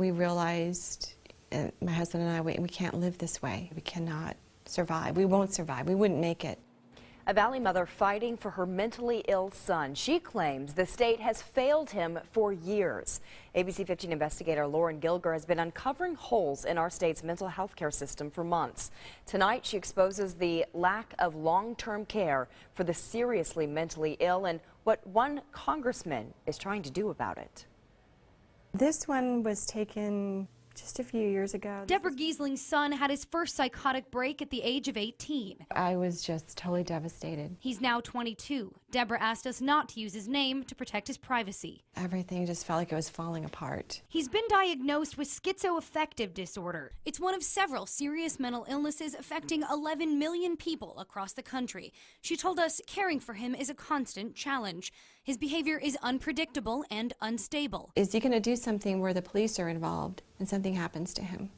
We realized, my husband and I, we can't live this way. We cannot survive. We won't survive. We wouldn't make it. A Valley mother fighting for her mentally ill son. She claims the state has failed him for years. ABC 15 investigator Lauren Gilger has been uncovering holes in our state's mental health care system for months. Tonight, she exposes the lack of long-term care for the seriously mentally ill and what one congressman is trying to do about it. This one was taken just a few years ago. Deborah Giesling's son had his first psychotic break at the age of 18. I was just totally devastated. He's now 22. Deborah asked us not to use his name to protect his privacy. Everything just felt like it was falling apart. He's been diagnosed with schizoaffective disorder. It's one of several serious mental illnesses affecting 11 million people across the country. She told us caring for him is a constant challenge. His behavior is unpredictable and unstable. Is he going to do something where the police are involved and something happens to him?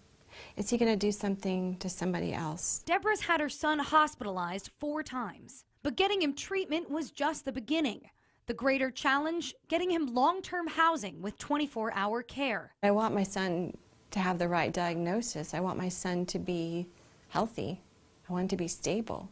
Is he going to do something to somebody else? Deborah's had her son hospitalized 4 times, but getting him treatment was just the beginning. The greater challenge, getting him long-term housing with 24-hour care. I want my son to have the right diagnosis. I want my son to be healthy. I want him to be stable.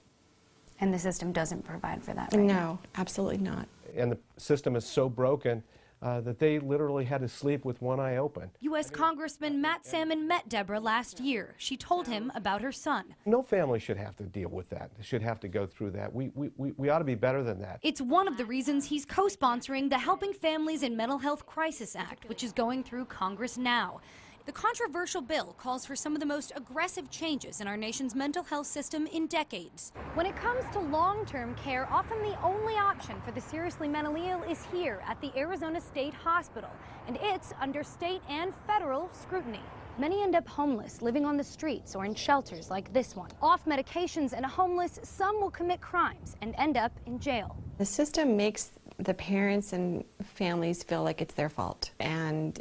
And the system doesn't provide for that right No, now. absolutely not. And the system is so broken that they literally had to sleep with one eye open. U.S. Congressman Matt Salmon met Deborah last year. She told him about her son. No family should have to deal with that, should have to go through that. We ought to be better than that. It's one of the reasons he's co-sponsoring the Helping Families in Mental Health Crisis Act, which is going through Congress now. The controversial bill calls for some of the most aggressive changes in our nation's mental health system in decades. When it comes to long-term care, often the only option for the seriously mentally ill is here at the Arizona State Hospital, and it's under state and federal scrutiny. Many end up homeless, living on the streets or in shelters like this one. Off medications and homeless, some will commit crimes and end up in jail. The system makes the parents and families feel like it's their fault, and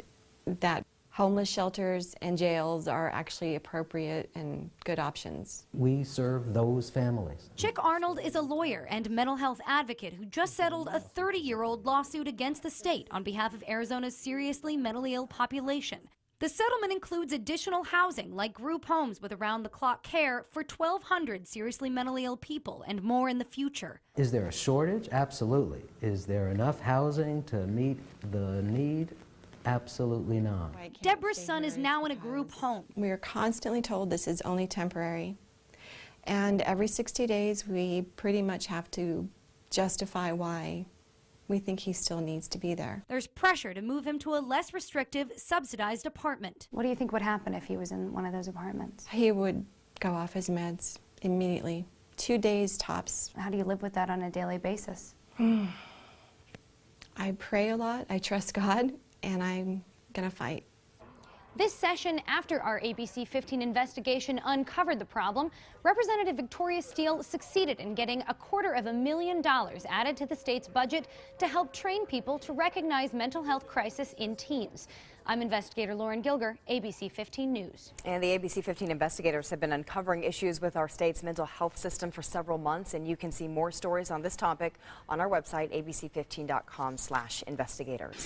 that homeless shelters and jails are actually appropriate and good options. We serve those families. Chick Arnold is a lawyer and mental health advocate who just settled a 30-year-old lawsuit against the state on behalf of Arizona's seriously mentally ill population. The settlement includes additional housing like group homes with around-the-clock care for 1,200 seriously mentally ill people and more in the future. Is there a shortage? Absolutely. Is there enough housing to meet the need? Absolutely not. Deborah's son is now in a group home. We are constantly told this is only temporary. And every 60 days, we pretty much have to justify why we think he still needs to be there. There's pressure to move him to a less restrictive, subsidized apartment. What do you think would happen if he was in one of those apartments? He would go off his meds immediately. 2 days tops. How do you live with that on a daily basis? I pray a lot, I trust God, and I'm gonna fight. This session, after our ABC 15 investigation uncovered the problem, Representative Victoria Steele succeeded in getting $250,000 added to the state's budget to help train people to recognize mental health crisis in teens. I'm investigator Lauren Gilger, ABC 15 News. And the ABC 15 investigators have been uncovering issues with our state's mental health system for several months, and you can see more stories on this topic on our website, abc15.com/investigators.